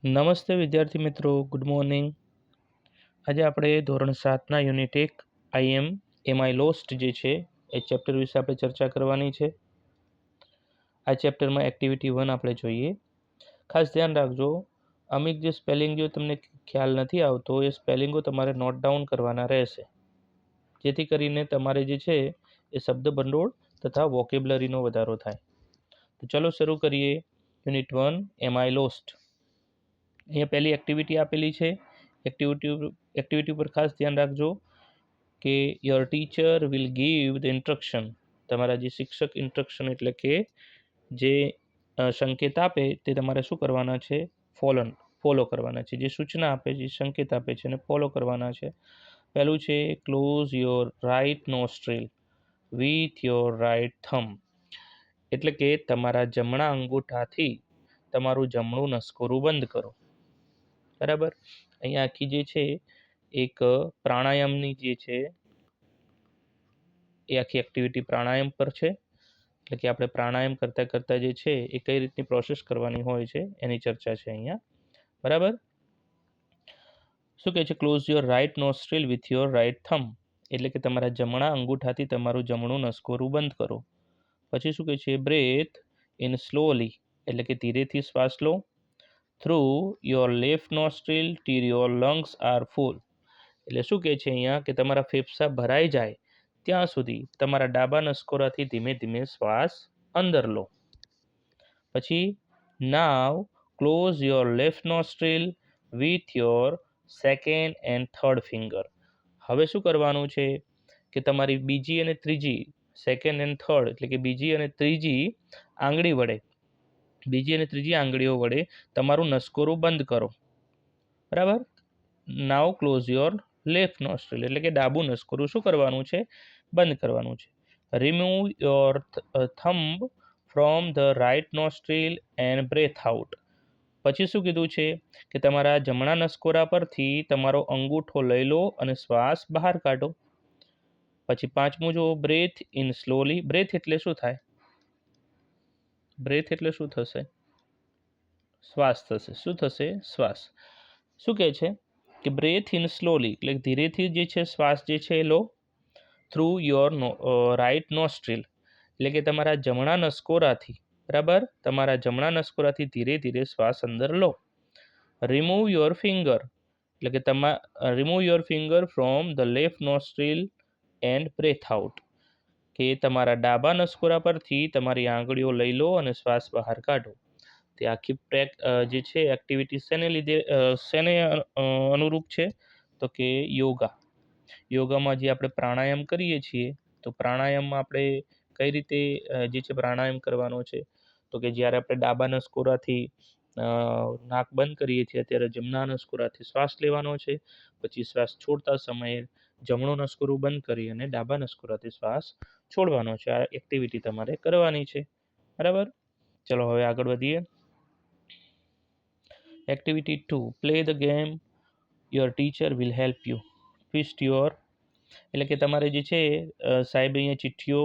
નમસ્તે વિદ્યાર્થી મિત્રો, ગુડ મોર્નિંગ. આજે આપણે ધોરણ 7ના યુનિટ 1 એમ આઈ લોસ્ટ જે છે એ ચેપ્ટર વિશે આપણે ચર્ચા કરવાની છે. આ ચેપ્ટરમાં એક્ટિવિટી 1 આપણે જોઈએ. ખાસ ધ્યાન રાખજો, અમુક જે સ્પેલિંગ જો તમને ખ્યાલ નથી આવતો એ સ્પેલિંગો તમારે નોટ ડાઉન કરવાના રહેશે, જેથી કરીને તમારે જે છે એ શબ્દ ભંડોળ તથા વોકેબ્લરીનો વધારો થાય. તો ચલો શરૂ કરીએ. Unit 1 am I lost. અહીંયા પહેલી એક્ટિવિટી આપેલી છે. એક્ટિવિટી પર ખાસ ધ્યાન રાખજો કે your teacher will give the instruction. તમારા જે શિક્ષક ઇન્સ્ટ્રક્શન એટલે કે જે સંકેત આપે તે તમારે શું કરવાના છે? ફોલો કરવાના છે. જે સૂચના આપે, જે સંકેત આપે છે એને ફોલો કરવાના છે. પહેલું છે close your right nostril with your right thumb. એટલે કે તમારા જમણા અંગૂઠાથી તમારું જમણું નસકોરું બંધ કરો. બરાબર. અહીંયા આખી જે છે એક પ્રાણાયામની જે છે એ આખી એક્ટિવિટી પ્રાણાયામ પર છે. એટલે કે આપણે પ્રાણાયામ કરતાં કરતાં જે છે એ કઈ રીતની પ્રોસેસ કરવાની હોય છે એની ચર્ચા છે અહીંયા. બરાબર. શું કહે છે? Close your right nostril with your right thumb. એટલે કે તમારા જમણા અંગૂઠાથી તમારું જમણું નસકોરું બંધ કરો. પછી શું કહે છે? Breathe in slowly. એટલે કે ધીરેથી શ્વાસ લો. Through your left nostril till your lungs are full. એટલે શું કહે છે અહીંયા કે તમારા ફેફસા ભરાઈ જાય ત્યાં સુધી તમારા ડાબા નસકોરાથી ધીમે ધીમે શ્વાસ અંદર લો. પછી now close your left nostril with your second and third finger. હવે શું કરવાનું છે કે તમારી બીજી અને ત્રીજી, સેકન્ડ એન્ડ થર્ડ એટલે કે બીજી અને ત્રીજી આંગળી વડે, બીજી અને ત્રીજી આંગળીઓ વડે તમારું નસકોરું બંધ કરો. બરાબર. નાવ ક્લોઝ યોર લેફ્ટ નોસ્ટ્રીલ એટલે કે ડાબું નસકોરું શું કરવાનું છે? બંધ કરવાનું છે. Remove your thumb from the right nostril and breathe out. પછી શું કીધું છે કે તમારા જમણા નસકોરા પરથી તમારો અંગૂઠો લઈ લો અને શ્વાસ બહાર કાઢો. પછી પાંચમું જો બ્રેથ ઇન સ્લોલી. બ્રેથ એટલે શું થાય? બ્રેથ એટલે શું થશે? શ્વાસ થશે. શું થશે? શ્વાસ. શું કહે છે કે બ્રેથ ઇન સ્લોલી એટલે ધીરેથી જે છે શ્વાસ જે છે એ લો. થ્રુ યોર રાઇટ નોસ્ટ્રીલ એટલે કે તમારા જમણા નસકોરાથી. બરાબર. તમારા જમણા નસકોરાથી ધીરે ધીરે શ્વાસ અંદર લો. રિમૂવ યોર ફિંગર એટલે કે remove your finger from the left nostril and breathe out. કે તમારા ડાબા નસકોરા પરથી તમારી આંગળીઓ લઈ લો અને શ્વાસ બહાર કાઢો. તે આખી જે છે એક્ટિવિટી શેને લીધે શેને અનુરૂપ છે? તો કે યોગામાં જે આપણે પ્રાણાયામ કરીએ છીએ તો પ્રાણાયામમાં આપણે કઈ રીતે જે છે પ્રાણાયામ કરવાનો છે? તો કે જ્યારે આપણે ડાબા નસકોરાથી નાક બંધ કરીએ છીએ ત્યારે જમણા નસકોરાથી શ્વાસ લેવાનો છે. પછી શ્વાસ છોડતા સમયે જમણું નસકોરું બંધ કરી અને ડાબા નસકોરાથી શ્વાસ છોડવાનો છે. આ એક્ટિવિટી તમારે કરવાની છે. બરાબર. ચલો હવે આગળ વધીએ. Activity 2 play the game your teacher will help you twist your. એટલે કે તમારે જે છે સાહેબ અહીંયા ચિઠ્ઠીઓ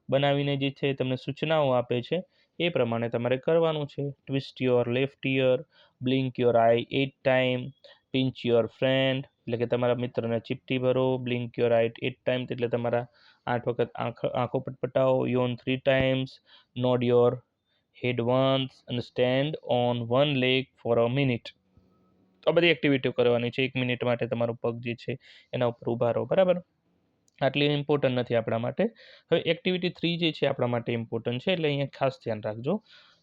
બનાવીને જે છે તમને સૂચનાઓ આપે છે એ પ્રમાણે તમારે કરવાનું છે. Twist your left ear, blink your eye 8 time, pinch your friend એટલે કે તમારા મિત્રને ચિઠ્ઠી ભરો. બ્લિંક યોર આઈ 8 ટાઈમ્સ એટલે તમારા 8 વખત આંખો પટપટાવો. Yawn 3 times, nod your head once અને stand on one leg for a minute. તો આ બધી એક્ટિવિટીઓ કરવાની છે. 1 મિનિટ માટે તમારો પગ જે છે એના ઉપર ઊભા રહો. બરાબર. આટલી ઇમ્પોર્ટન્ટ નથી આપણા માટે. હવે એક્ટિવિટી 3 જે છે આપણા માટે ઇમ્પોર્ટન્ટ છે, એટલે અહીંયા ખાસ ધ્યાન રાખજો.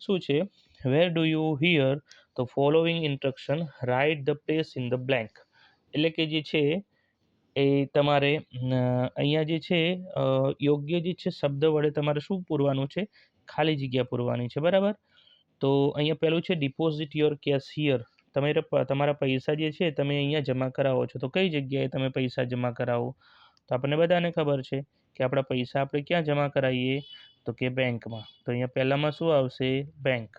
શું છે? Where do you hear the following instruction write the place in the blank. એટલે કે જે છે એ તમારે અહીંયા જે છે યોગ્ય જે છે શબ્દ વડે તમારે શું પૂરવાનું છે? ખાલી જગ્યા પૂરવાની છે. બરાબર. તો અહીંયા પહેલું છે ડિપોઝિટ યોર કેશ હિયર. તમારા પૈસા જે છે તમે અહીંયા જમા કરાવો છો. તો કઈ જગ્યાએ તમે પૈસા જમા કરાવો? તો આપણને બધાને ખબર છે કે આપણા પૈસા આપણે ક્યાં જમા કરાવીએ? તો કે બેંકમાં. તો અહીંયા પહેલામાં શું આવશે? બેંક.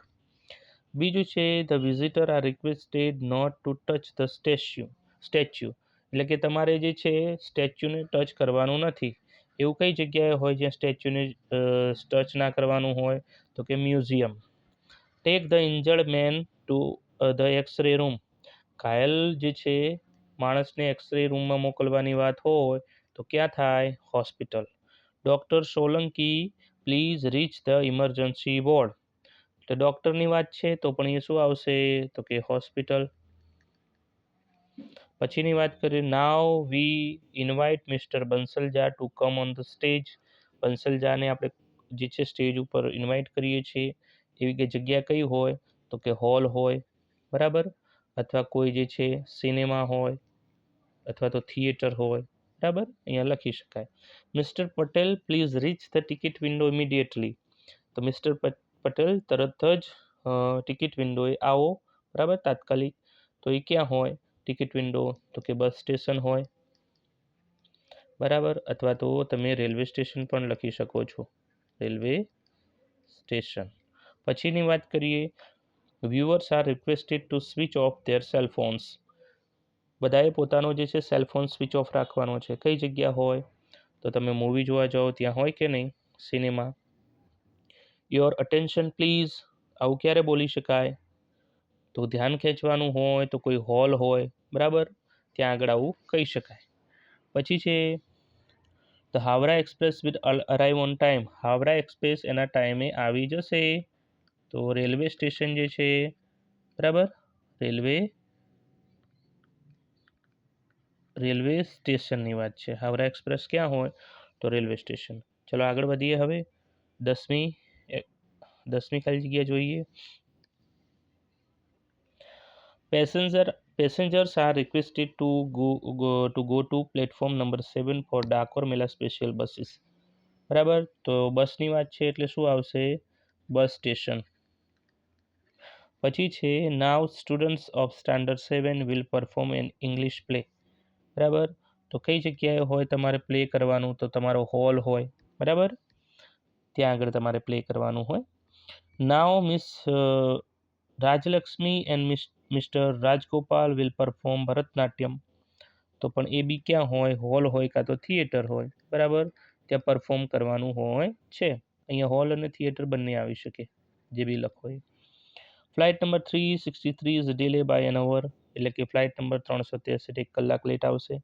બીજું છે the visitor are requested not to touch the statue. એટલે કે તમારે જે છે સ્ટેચ્યુને ટચ કરવાનું નથી. એવું કઈ જગ્યાએ હોય જ્યાં સ્ટેચ્યુને ટચ ના કરવાનું હોય? તો કે museum. Take the injured man to the x-ray room. ઘાયલ જે છે માણસને એક્સરે રૂમમાં મોકલવાની વાત હોય તો ક્યાં થાય? Hospital. Doctor Solanki please reach the emergency ward. તો ડૉક્ટરની વાત છે તો પણ એ શું આવશે? તો કે હોસ્પિટલ. પછીની વાત કરીએ, now we invite mister Bansalja to come on the stage. બંસલજાને આપણે જે છે સ્ટેજ ઉપર ઇન્વાઇટ કરીએ છીએ. એવી કે જગ્યા કઈ હોય? તો કે હોલ હોય, બરાબર, અથવા કોઈ જે છે સિનેમા હોય અથવા તો થિયેટર હોય, બરાબર, અહીંયા લખી શકાય. Mister Patel please reach the ticket window immediately. તો મિસ્ટર પટેલ તરત જ ટિકિટ વિન્ડોએ આવો, બરાબર, તાત્કાલિક. તો એ ક્યાં હોય ટિકિટ વિન્ડો? તો કે બસ સ્ટેશન હોય, બરાબર, અથવા તો તમે રેલવે સ્ટેશન પણ લખી શકો છો, રેલવે સ્ટેશન. પછીની વાત કરીએ, viewers R requested two switch of their cell phones. બધાએ પોતાનો જે છે સેલફોન સ્વિચ ઓફ રાખવાનો છે. કઈ જગ્યા હોય? તો તમે મૂવી જોવા જાઓ ત્યાં હોય કે નહીં, સિનેમા. યોર અટેન્શન પ્લીઝ, આવું ક્યારે બોલી શકાય? તો ધ્યાન ખેંચવાનું હોય તો કોઈ હોલ હોય, બરાબર, ત્યાં આગળ આવું કહી શકાય. પછી છે the Howrah express will arrive on time. Howrah express એના ટાઈમે આવી જશે. તો રેલવે સ્ટેશન જે છે, બરાબર, રેલવે સ્ટેશનની વાત છે. હાવરા એક્સપ્રેસ ક્યાં હોય? તો રેલવે સ્ટેશન. ચલો આગળ વધીએ. હવે 10મી ખાલી જગ્યા જોઈએ. Passengers are requested to go to platform number 7 for Dakor મેલા સ્પેશિયલ બસીસ. બરાબર, તો બસની વાત છે એટલે શું આવશે? Bus station. પછી છે now students of standard 7 will perform an English play. બરાબર, તો કઈ જગ્યાએ હોય તમારે પ્લે કરવાનું? તો તમારો હોલ હોય, બરાબર, ત્યાં આગળ તમારે પ્લે કરવાનું હોય. Now miss Rajalakshmi and mister Rajagopal will perform Bharatanatyam. તો પણ એ બી ક્યાં હોય? હોલ હોય કાં તો થિયેટર હોય, બરાબર, ત્યાં પરફોર્મ કરવાનું હોય છે. અહીંયા હોલ અને થિયેટર બંને આવી શકે, જે બી લખો એ. Flight number 363 is delay by an hour. એટલે કે ફ્લાઇટ નંબર 363 1 કલાક લેટ આવશે.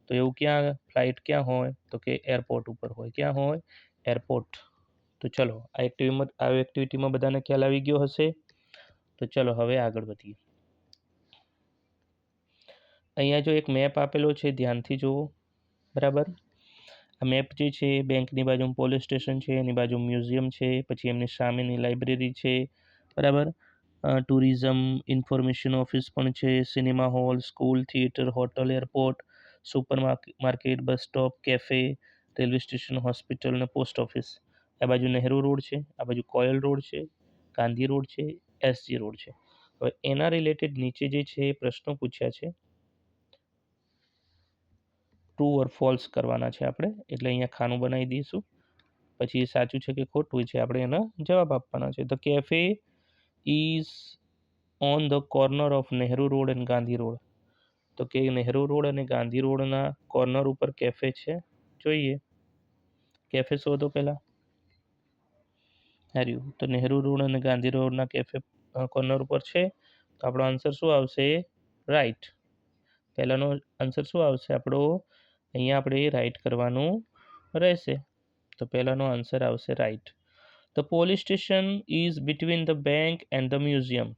તો એવું ક્યાં ફ્લાઇટ ક્યાં હોય? તો કે એરપોર્ટ ઉપર હોય. ક્યાં હોય? એરપોર્ટ. તો ચલો આ એક્ટિવિટીમાં બધાને ખ્યાલ આવી ગયો હશે. તો ચલો હવે આગળ વધીએ. અહીંયા જો એક મેપ આપેલો છે, ધ્યાનથી જુઓ, બરાબર. આ મેપ જે છે બેંકની બાજુ પોલીસ સ્ટેશન છે, એની બાજુ મ્યુઝિયમ છે, પછી એમની સામેની લાઇબ્રેરી છે, બરાબર, ટુરિઝમ ઇન્ફોર્મેશન ઓફિસ પણ છે, cinema hall, school, theatre, hotel, airport, supermarket, bus stop, cafe, railway station, hospital અને પોસ્ટ ઓફિસ. આ બાજુ નહેરુ રોડ છે, આ બાજુ કોયલ રોડ છે, ગાંધી રોડ છે, એસજી રોડ છે. હવે એના રિલેટેડ નીચે જે છે પ્રશ્નો પૂછ્યા છે, ટ્રુ ઓર ફોલ્સ કરવાના છે આપણે, એટલે અહીંયા ખાનું બનાવી દઈશું. પછી સાચું છે કે ખોટું છે આપણે એનો જવાબ આપવાના છે. The cafe is on the corner of Nehru road and Gandhi road. તો કે નહેરુ રોડ અને ગાંધી રોડના કોર્નર ઉપર કેફે છે. જોઈએ કેફે શોધો પહેલાં. હાર્યું, તો નહેરુ રોડ અને ગાંધી રોડના કેફે કોર્નર ઉપર છે. તો આપણો આન્સર શું આવશે? રાઈટ. પહેલાંનો આન્સર શું આવશે આપણો? અહીંયા આપણે રાઈટ કરવાનું રહેશે. તો પહેલાંનો આન્સર આવશે right. The police station is between the bank and the museum.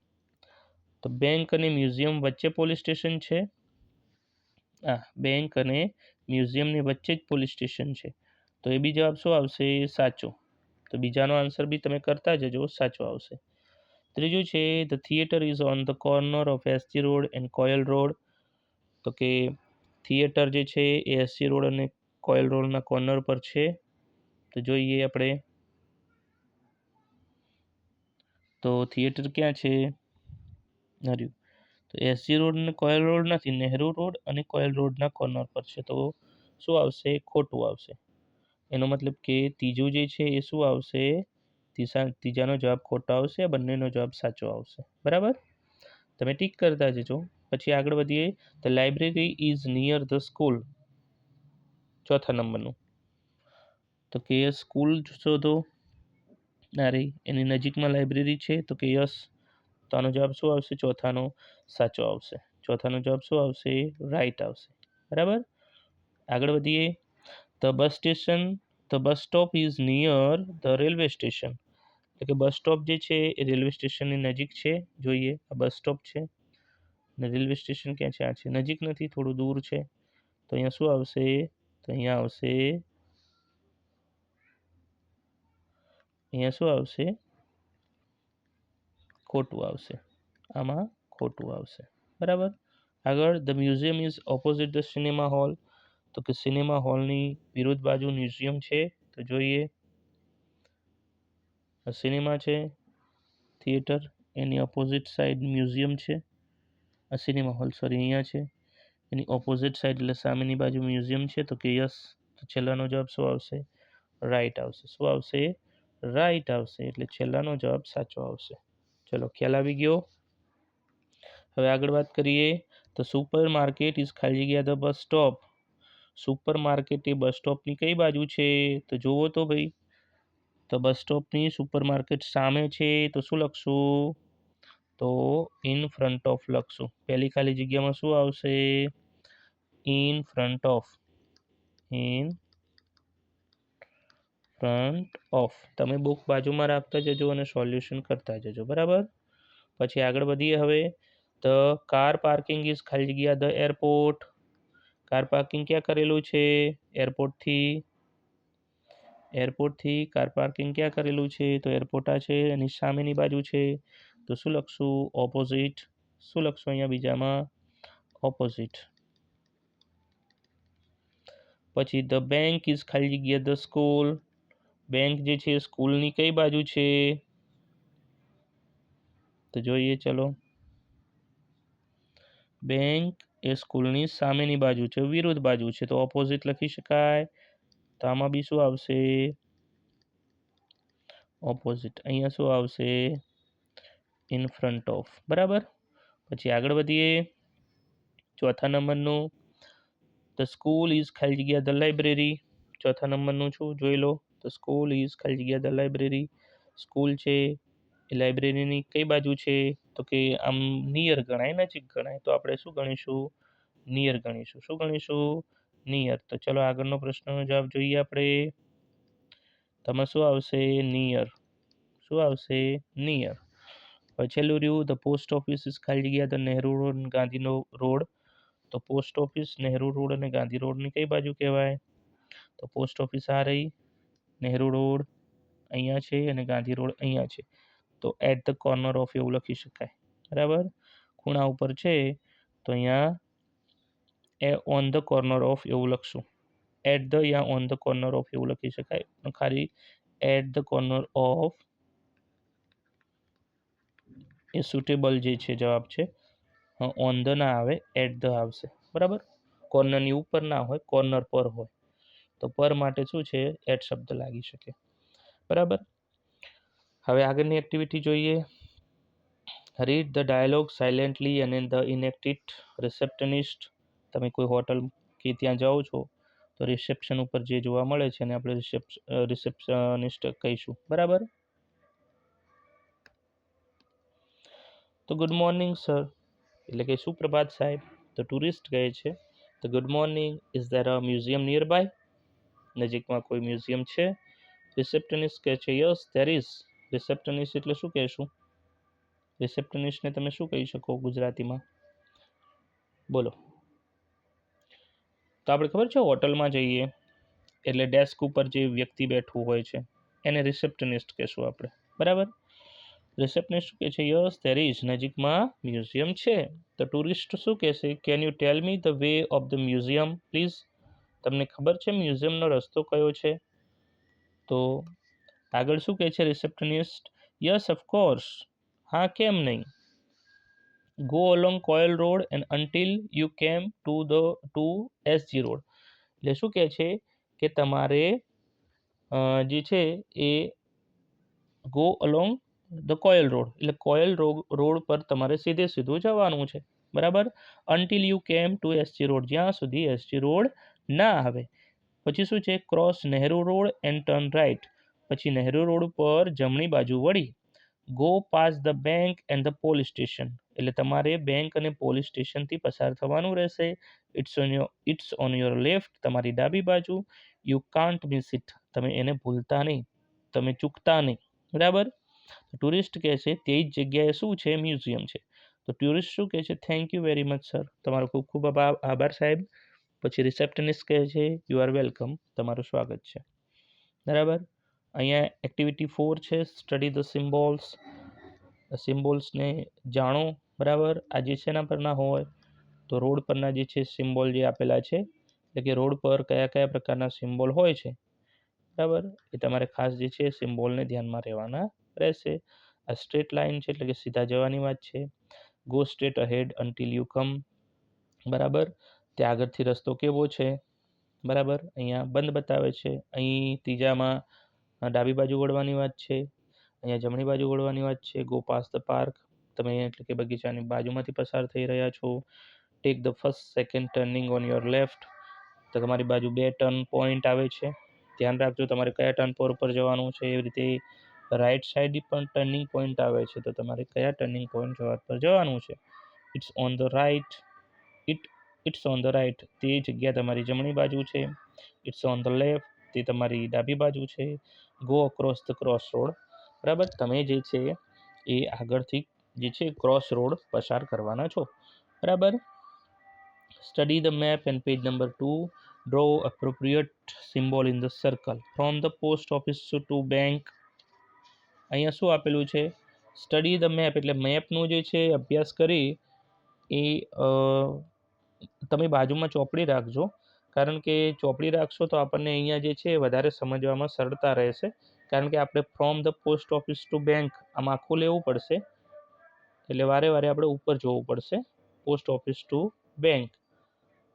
તો બેંક અને મ્યુઝિયમ વચ્ચે પોલીસ સ્ટેશન છે. બેંક અને મ્યુઝિયમની વચ્ચે જ પોલીસ સ્ટેશન છે. તો એ બી જવાબ શું આવશે? સાચો. તો બીજાનો આન્સર બી તમે કરતા જજો, સાચો આવશે. ત્રીજું છે the theatre is on the corner of SG road and Koyal road. તો કે થિયેટર જે છે એ એસજી રોડ અને કોયલ રોડના કોર્નર પર છે. તો જોઈએ આપણે, તો થિયેટર ક્યાં છે? હર્યું, તો એસજી રોડ અને કોયલ રોડ નથી, નહેરુ રોડ અને કોયલ રોડના કોર્નર પર છે. તો શું આવશે? ખોટું આવશે. એનો મતલબ કે ત્રીજું જે છે એ શું આવશે? ત્રીજાનો જવાબ ખોટો આવશે, બંનેનો જવાબ સાચો આવશે, બરાબર. તમે ટીક કરતા જજો. પછી આગળ વધીએ. The library is near the school. ચોથા નંબરનું. તો કે સ્કૂલ શોધો. ના રે, એની નજીકમાં લાઇબ્રેરી છે. તો કે યસ, તો આનો જવાબ શું આવશે? ચોથાનો સાચો આવશે. ચોથાનો જવાબ શું આવશે? રાઈટ આવશે. બરાબર. આગળ વધીએ. The bus stop is near the railway station. એટલે કે બસ સ્ટોપ જે છે એ રેલવે સ્ટેશનની નજીક છે. જોઈએ, આ બસ સ્ટોપ છે ને રેલવે સ્ટેશન ક્યાં છે? આ છે. નજીક નથી, થોડું દૂર છે. તો અહીંયા શું આવશે? તો અહીંયા શું આવશે? ખોટું આવશે. આમાં ખોટું આવશે. બરાબર. આગળ, the museum is opposite the cinema hall. તો કે સિનેમા હોલની વિરુદ્ધ બાજુ મ્યુઝિયમ છે. તો જોઈએ, સિનેમા છે, થિયેટર, એની ઓપોઝિટ સાઈડ મ્યુઝિયમ છે. આ સિનેમા હોલ સોરી અહીંયા છે, એની ઓપોઝિટ સાઈડ એટલે સામેની બાજુ મ્યુઝિયમ છે. તો કે યસ. તો છેલ્લાનો જવાબ શું આવશે? રાઈટ આવશે. શું આવશે? રાઈટ આવશે. એટલે છેલ્લાનો જવાબ સાચો આવશે. ચલો, ખ્યાલ આવી ગયો. હવે આગળ વાત કરીએ. તો સુપર માર્કેટ ઇઝ ખાલી જગ્યા the bus stop. Super market એ બસ સ્ટોપની કઈ બાજુ છે? તો જુઓ તો ભાઈ, તો બસ સ્ટોપની સુપર માર્કેટ સામે છે. તો શું લખશું? તો ઇન ફ્રન્ટ ઓફ લખશું. પહેલી ખાલી જગ્યામાં શું આવશે? In front of. In front of. તમે બુક બાજુમાં રાખતા જજો અને સોલ્યુશન કરતા જજો. બરાબર. પછી આગળ વધીએ. હવે ધ કાર પાર્કિંગ ઇઝ ખાલી જગ્યા ધ એરપોર્ટ. કાર પાર્કિંગ ક્યાં કરેલું છે? એરપોર્ટથી કાર પાર્કિંગ ક્યાં કરેલું છે? તો એરપોર્ટ આ છે, એની સામેની બાજુ છે. તો શું લખશું? ઓપોઝિટ. શું લખશું અહીંયા બીજામાં? ઓપોઝિટ. પછી ધ બેંક ઇઝ ખાલી જગ્યા ધ સ્કૂલ. બેંક જે છે સ્કૂલની કઈ બાજુ છે? તો જોઈએ, ચલો. બેંક એ સ્કૂલની સામેની બાજુ છે, વિરુદ્ધ બાજુ છે. તો ઓપોઝિટ લખી શકાય. તો આમાં બી શું આવશે? ઓપોઝિટ. અહીંયા શું આવશે? In front of. બરાબર. પછી આગળ વધીએ. ચોથા નંબરનું, ધ સ્કૂલ ઇઝ ખાલી જગ્યા ધ લાઇબ્રેરી. ચોથા નંબરનું છું, જોઈ લો. ધ સ્કૂલ ઇઝ ખાલી જગ્યા ધ લાઇબ્રેરી. સ્કૂલ છે એ લાઇબ્રેરીની કઈ બાજુ છે? તો કે આમ નિયર ગણાય, નજીક ગણાય. તો આપણે શું ગણીશું? નિયર ગણીશું. શું ગણીશું? નિયર. તો ચલો આગળનો પ્રશ્નનો જવાબ જોઈએ આપણે. તમે શું આવશે? નિયર. શું આવશે? નિયર. હવે છેલ્લું રહ્યું, ધ પોસ્ટ ઓફિસ ઇઝ ખાલી જગ્યા ધ નહેરુ રોડ, ગાંધીનો રોડ. તો પોસ્ટ ઓફિસ નહેરુ રોડ અને ગાંધી રોડની કઈ બાજુ કહેવાય? તો પોસ્ટ ઓફિસ આ રહી, નહેરુ રોડ અહીંયા છે અને ગાંધી રોડ અહીંયા છે. તો એટ ધ કોર્નર ઓફ એવું લખી શકાય. બરાબર. ખૂણા ઉપર છે તો અહીંયા ઓન ધ કોર્નર ઓફ એવું લખશું. એટ ધ યા ઓન ધ કોર્નર ઓફ એવું લખી શકાય. ખાલી at the corner of a suitable જે છે જવાબ છે. ઓન ધ ના આવે, એટ ધ આવશે. બરાબર. કોર્નરની ઉપર ના હોય, કોર્નર પર હોય. તો પર માટે શું છે? એટ શબ્દ લાગી શકે. બરાબર. હવે આગળની એક્ટિવિટી જોઈએ. રીડ ધ ડાયલોગ સાયલેન્ટલી અને ધ ઇનેક્ટિટ રિસેપ્શનિસ્ટ. તમે કોઈ હોટલ કે ત્યાં જાઓ છો તો રિસેપ્શન ઉપર જે જોવા મળે છે અને આપણે રિસેપ્શનિસ્ટ કહીશું. બરાબર. તો ગુડ મોર્નિંગ સર, એટલે કે સુપ્રભાત સાહેબ. તો ટુરિસ્ટ કહે છે તો good morning, is there a museum nearby. નજીકમાં કોઈ મ્યુઝિયમ છે? રિસેપ્શનિસ્ટ કહે છે યસ ધેર ઇઝ. રિસેપ્શનિસ્ટ એટલે શું કહેશું? રિસેપ્શનિસ્ટને તમે શું કહી શકો ગુજરાતીમાં? બોલો. તો આપણે ખબર છે હોટલમાં જઈએ એટલે ડેસ્ક ઉપર જે વ્યક્તિ બેઠું હોય છે એને રિસેપ્શનિસ્ટ કહેશું આપણે. બરાબર. રિસેપ્શનિસ્ટ કહે છે યસ ધેર ઇઝ, નજીકમાં મ્યુઝિયમ છે. તો ટુરિસ્ટ શું કહેશે? Can you tell me the way of the museum please. તમને ખબર છે મ્યુઝિયમનો રસ્તો કયો છે? તો આગળ શું કહે છે રિસેપ્શનિસ્ટ? યસ ઓફકોર્સ, હા કેમ નહીં. Go along Koyal road and until you came to SG road. એટલે શું કહે છે કે તમારે જે છે એ go along the Koyal road, એટલે કોયલ રોડ પર તમારે સીધે સીધું જવાનું છે. બરાબર. Until you came to SG road, જ્યાં સુધી એસજી રોડ ના આવે. પછી શું છે? Cross Nehru road and turn right. પછી નહેરુ રોડ પર જમણી બાજુ વળી go past the bank and the police station, એટલે તમારે બેંક અને પોલીસ સ્ટેશનથી પસાર થવાનું રહેશે. ઇટ્સ ઓન યોર લેફ્ટ, તમારી ડાબી બાજુ. યુ કાન્ટ મિસ ઇટ, તમે એને ભૂલતા નહીં, તમે ચૂકતા નહીં. બરાબર. ટુરિસ્ટ કહે છે તે જ જગ્યાએ શું છે? મ્યુઝિયમ છે. તો ટુરિસ્ટ શું કહે છે? Thank you very much sir, તમારો ખૂબ ખૂબ આભાર સાહેબ. પછી રિસેપ્શનિસ્ટ કહે છે યુ આર વેલકમ, તમારું સ્વાગત છે. બરાબર. અહીંયા એક્ટિવિટી 4 છે, સ્ટડી ધ સિમ્બોલ્સ. સિમ્બોલ્સને જાણો. બરાબર. આ જે શેના પરના હોય? તો રોડ પરના જે છે સિમ્બોલ જે આપેલા છે, એટલે કે રોડ પર કયા કયા પ્રકારના સિમ્બોલ હોય છે. બરાબર. એ તમારે ખાસ જે છે સિમ્બોલને ધ્યાનમાં રહેવાના રહેશે. આ સ્ટ્રેટ લાઇન છે એટલે કે સીધા જવાની વાત છે. Go straight ahead until you come. બરાબર. ત્યાં આગળથી રસ્તો કેવો છે? બરાબર. અહીંયા બંધ બતાવે છે. અહીં ત્રીજામાં ડાબી બાજુ વળવાની વાત છે, અહીંયા જમણી બાજુ વળવાની વાત છે. ગો પાસ ધ પાર્ક, તમે એટલે કે બગીચાની બાજુમાંથી પસાર થઈ રહ્યા છો. Take the first second turning on your left, તો તમારી બાજુ 2 ટર્ન પોઈન્ટ આવે છે, ધ્યાન રાખજો તમારે કયા ટર્ન પર જવાનું છે. એવી રીતે રાઈટ સાઈડ પણ ટર્નિંગ પોઈન્ટ આવે છે, તો તમારે કયા ટર્નિંગ પોઈન્ટ પર જવાનું છે. It's on the right, it's on the right, તે જગ્યા તમારી જમણી બાજુ છે. ઇટ્સ ઓન ધ લેફ્ટ, તે તમારી ડાબી બાજુ છે. Go across the cross road, બરાબર. તમે જે છે એ આગળથી જે છે ક્રોસ રોડ પસાર કરવાના છો. બરાબર. Study the map and page number 2. Draw appropriate symbol in the circle from the post office to bank. અહીંયા શું આપેલું છે? સ્ટડી ધ મેપ, એટલે મેપનું જે છે અભ્યાસ કરી એ તમે બાજુમાં ચોપડી રાખજો, કારણ કે ચોપડી રાખશો તો આપણને અહીંયા જે છે વધારે સમજવામાં સરળતા રહેશે. કારણ કે આપણે from the post office to bank આમ આખું લેવું પડશે, એટલે વારે વારે આપણે ઉપર જોવું પડશે. પોસ્ટ ઓફિસ ટુ બેંક,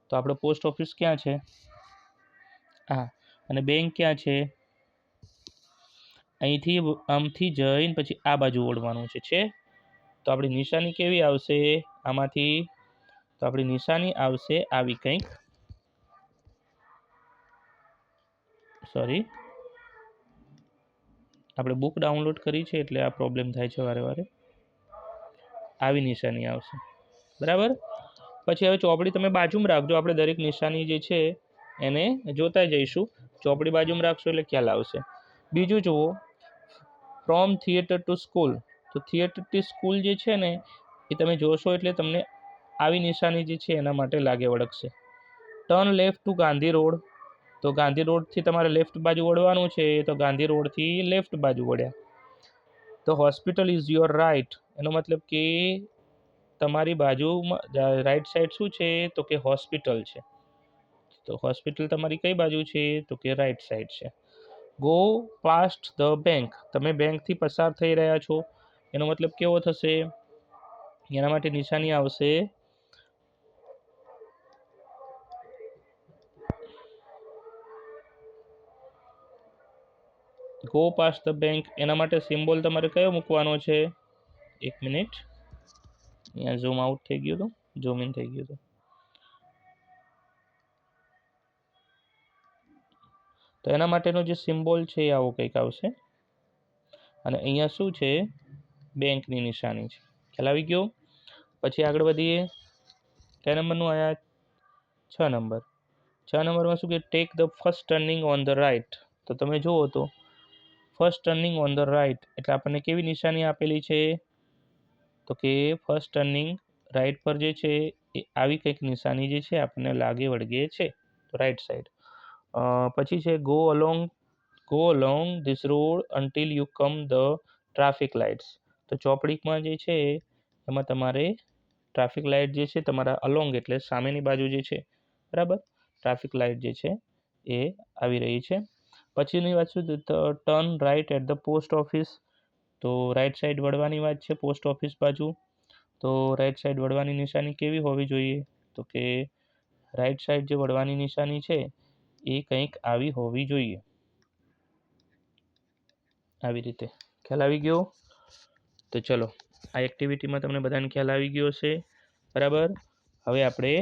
તો આપણે પોસ્ટ ઓફિસ ક્યાં છે? હા. અને બેંક ક્યાં છે? અહીંથી આમથી જઈને પછી આ બાજુ વળવાનું છે. તો આપણી નિશાની કેવી આવશે આમાંથી? તો આપણી નિશાની આવશે આવી કંઈક. સોરી, આપણે બુક ડાઉનલોડ કરી છે એટલે આ પ્રોબ્લેમ થાય છે વારે વારે. આવી નિશાની આવશે. બરાબર. પછી હવે ચોપડી તમે બાજુમાં રાખજો, આપણે દરેક નિશાની જે છે એને જોતા જઈશું. ચોપડી બાજુમાં રાખશો એટલે ખ્યાલ આવશે. બીજું જુઓ, ફ્રોમ થિયેટર ટુ સ્કૂલ. તો થિયેટર ટુ સ્કૂલ જે છે ને એ તમે જોશો એટલે તમને આવી નિશાની જે છે એના માટે લાગે વળગશે. Turn left to Gandhi road, તો ગાંધી રોડથી તમારે લેફ્ટ બાજુ વળવાનું છે, તો ગાંધી રોડથી લેફ્ટ બાજુ વળ્યા. તો હોસ્પિટલ ઇઝ યોર રાઈટ, એનો મતલબ કે તમારી બાજુમાં રાઈટ સાઈડ શું છે? તો કે હોસ્પિટલ છે. તો હોસ્પિટલ તમારી કઈ બાજુ છે? તો કે રાઈટ સાઈડ છે. ગો પાસ્ટ ધ બેંક, તમે બેંકથી પસાર થઈ રહ્યા છો, એનો મતલબ કેવો થશે? એના માટે નિશાની આવશે ગો પાસ્ટ ધ બેંક. એના માટે સિમ્બોલ તમારે કયો મૂકવાનો છે? એક મિનિટ, અહીંયા ઝૂમ આઉટ થઈ ગયું હતું, ઝૂમ ઇન થઈ ગયું હતું. તો એના માટેનો જે સિમ્બોલ છે એ આવો કંઈક આવશે, અને અહીંયા શું છે? બેંકની નિશાની છે. ખ્યાલ આવી ગયો? પછી આગળ વધીએ. કયા નંબરનું આયા? 6 નંબર. 6 નંબરમાં શું કે? Take the first turning on the right. તો તમે જુઓ તો first turning on the right એટલે આપણને કેવી નિશાની આપેલી છે? તો કે ફર્સ્ટ ટર્નિંગ રાઈટ પર જે છે એ આવી કંઈક નિશાની જે છે આપણને લાગે વળગે છે, તો રાઈટ સાઈડ. પછી છે go along this road until you come the traffic lights. તો ચોપડીમાં જે છે એમાં તમારે ટ્રાફિક લાઇટ જે છે તમારા અલોંગ એટલે સામેની બાજુ જે છે, બરાબર, ટ્રાફિક લાઇટ જે છે એ આવી રહી છે. પછીની વાત શું? Turn right at the post office. તો રાઈટ સાઈડ વળવાની વાત છે પોસ્ટ ઓફિસ બાજુ. તો રાઈટ સાઈડ વળવાની નિશાની કેવી હોવી જોઈએ? તો કે રાઈટ સાઈડ જે વળવાની નિશાની છે એ કંઈક આવી હોવી જોઈએ, આવી રીતે. ખ્યાલ આવી ગયો? તો ચલો, આ એક્ટિવિટીમાં તમને બધાને ખ્યાલ આવી ગયો છે. બરાબર. હવે આપણે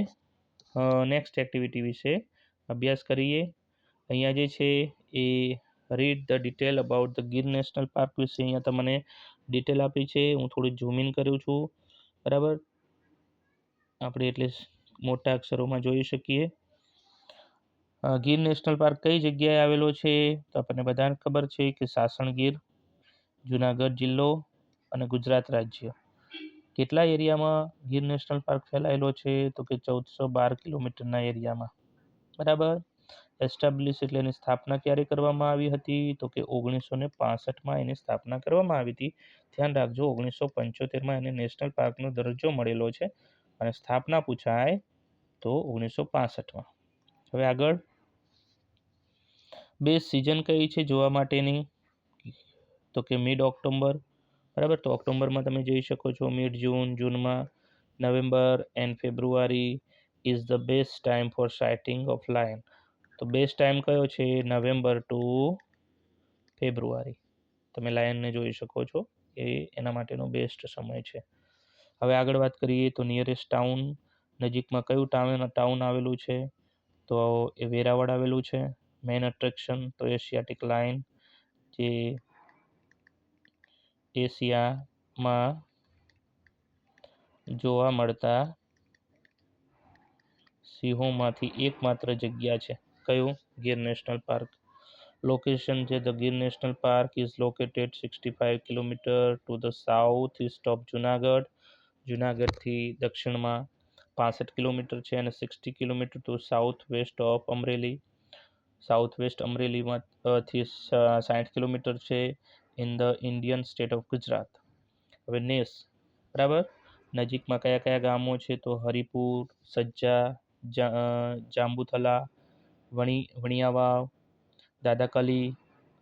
નેક્સ્ટ એક્ટિવિટી વિશે અભ્યાસ કરીએ. અહીંયા જે છે એ read the detail about the Gir national park વિશે અહીંયા તમને ડિટેલ આપી છે. હું થોડું ઝૂમ ઇન કરું છું, બરાબર. આપણે એટલે મોટા અક્ષરોમાં જોઈ શકીએ. ગીર નેશનલ પાર્ક કઈ જગ્યાએ આવેલો છે? તો આપણને બધાને ખબર છે કે સાસણગીર, જુનાગઢ જિલ્લો અને ગુજરાત રાજ્ય. કેટલા એરિયામાં ગીર નેશનલ પાર્ક ફેલાયેલો છે? તો કે 1412 કિલોમીટરના એરિયામાં, બરાબર. એસ્ટાબ્લિશ એટલે એની સ્થાપના ક્યારે કરવામાં આવી હતી? તો કે 1965માં એની સ્થાપના કરવામાં આવી હતી. ધ્યાન રાખજો, 1975માં એને નેશનલ પાર્કનો દરજ્જો મળેલો છે અને સ્થાપના પૂછાય તો 1965માં. હવે આગળ, બેસ્ટ સિઝન કઈ છે જોવા માટેની? તો કે મિડ ઓક્ટોબર, બરાબર. તો ઓક્ટોબરમાં તમે જોઈ શકો છો, મિડ જૂનમાં, November and February is the best time for sighting of lion. તો બેસ્ટ ટાઈમ કયો છે? નવેમ્બર ટુ ફેબ્રુઆરી. તમે લાયનને જોઈ શકો છો, એ એના માટેનો બેસ્ટ સમય છે. હવે આગળ વાત કરીએ તો નિયરેસ્ટ ટાઉન, નજીકમાં કયું ટાઉન આવેલું છે? તો એ વેરાવળ આવેલું છે. મેઇન એટ્રેક્શન તો એશિયાટિક લાયન, જે એશિયામાં જોવા મળતા સિંહોમાંથી એકમાત્ર જગ્યા છે. કયું? Gir national park. લોકેશન છે, the Gir national park is located 65 kilometre to the south east of Junagadh. જુનાગઢથી દક્ષિણમાં 65 કિલોમીટર છે અને 60 kilometre to south west of Amreli. South west અમરેલીમાં થી 60 કિલોમીટર છે in the Indian state of Gujarat. હવે નેસ, બરાબર. નજીકમાં કયા કયા ગામો છે? તો હરિપુર, સજ્જા, જાંબુથલા, વણિયાવાવ, દાદાકલી,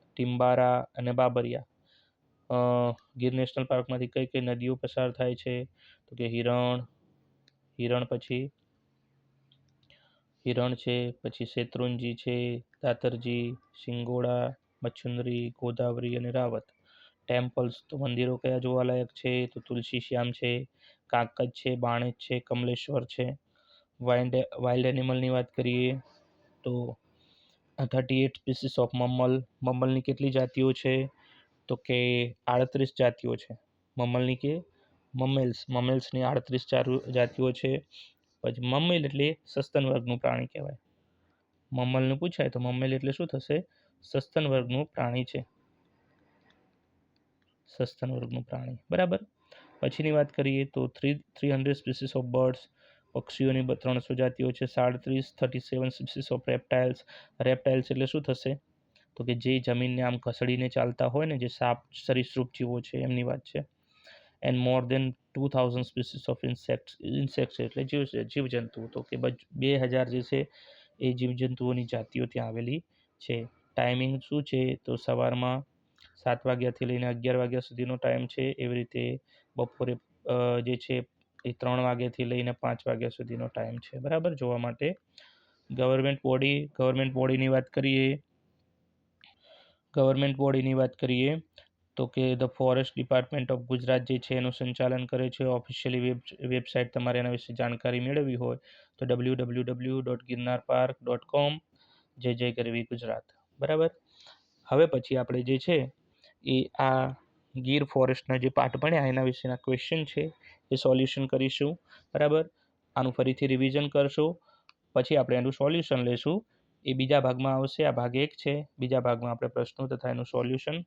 ટિમ્બારા અને બાબરિયા. ગીર નેશનલ પાર્કમાંથી કઈ કઈ નદીઓ પસાર થાય છે? તો કે હિરણ છે, પછી શેત્રુંજી છે, દાતરજી, શિંગોડા, મચ્છુંદરી, ગોદાવરી અને રાવત. ટેમ્પલ્સ તો મંદિરો કયા જોવાલાયક છે? તો તુલસી શ્યામ છે, કાંકજ છે, બાણેજ છે, કમલેશ્વર છે. વાઇલ્ડ એનિમલની વાત કરીએ તો 38 સ્પીસીસ ઓફ મમલની કેટલી જાતિઓ છે? તો કે 38 જાતિઓ છે મમલની. કે મમેલ્સની 38 જાતિઓ છે. પછી મમેલ એટલે સસ્તન વર્ગનું પ્રાણી કહેવાય. મમલનું પૂછાય તો મમેલ એટલે શું થશે? સસ્તન વર્ગનું પ્રાણી છે, સસ્તન વર્ગનું પ્રાણી, બરાબર. પછીની વાત કરીએ તો 300 સ્પીસીસ ઓફ બર્ડ્સ, પક્ષીઓની 300 જાતિઓ છે. 37 સ્પીસીસ ઓફ રેપ્ટાઇલ્સ. રેપ્ટાઇલ્સ એટલે શું થશે? તો કે જે જમીનને આમ ઘસડીને ચાલતા હોય ને, જે સાપ સરીસૃપ જીવો છે એમની વાત છે. And more than 2000 species of insects એટલે જીવજંતુઓ. તો કે 2000 જે છે એ જીવજંતુઓની જાતિઓ ત્યાં આવેલી છે. ટાઈમિંગ શું છે? તો સવારમાં 7 વાગ્યાથી લઈને 11 વાગ્યા સુધીનો ટાઈમ છે. એવી રીતે બપોરે જે છે એ 3 વાગ્યાથી લઈને 5 વાગ્યા સુધીનો ટાઈમ છે, બરાબર, જોવા માટે. ગવર્મેન્ટ બોડીની વાત કરીએ તો કે the forest department of Gujarat જે છે એનું સંચાલન કરે છે. ઓફિશિયલી વેબસાઇટ તમારે એના વિશે જાણકારી મેળવવી હોય તો www.girnarpark.com. જય ગરવી ગુજરાત, બરાબર. હવે પછી આપણે જે છે એ આ ગીર ફોરેસ્ટના જે પાર્ટ ભણ્યા એના વિશેના ક્વેશ્ચન છે એ સોલ્યુશન કરીશું, બરાબર. આનું ફરીથી રિવિઝન કરશું, પછી આપણે એનું સોલ્યુશન લેશું. એ બીજા ભાગમાં આવશે. આ ભાગ 1 છે. બીજા ભાગમાં આપણે પ્રશ્નો તથા એનું સોલ્યુશન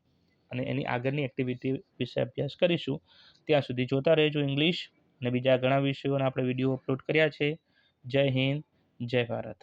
અને એની આગળની એક્ટિવિટી વિશે અભ્યાસ કરીશું. ત્યાં સુધી જોતા રહેજો ઇંગ્લિશ અને બીજા ઘણા વિષયોના આપણે વિડીયો અપલોડ કર્યા છે. જય હિન્દ, જય ભારત.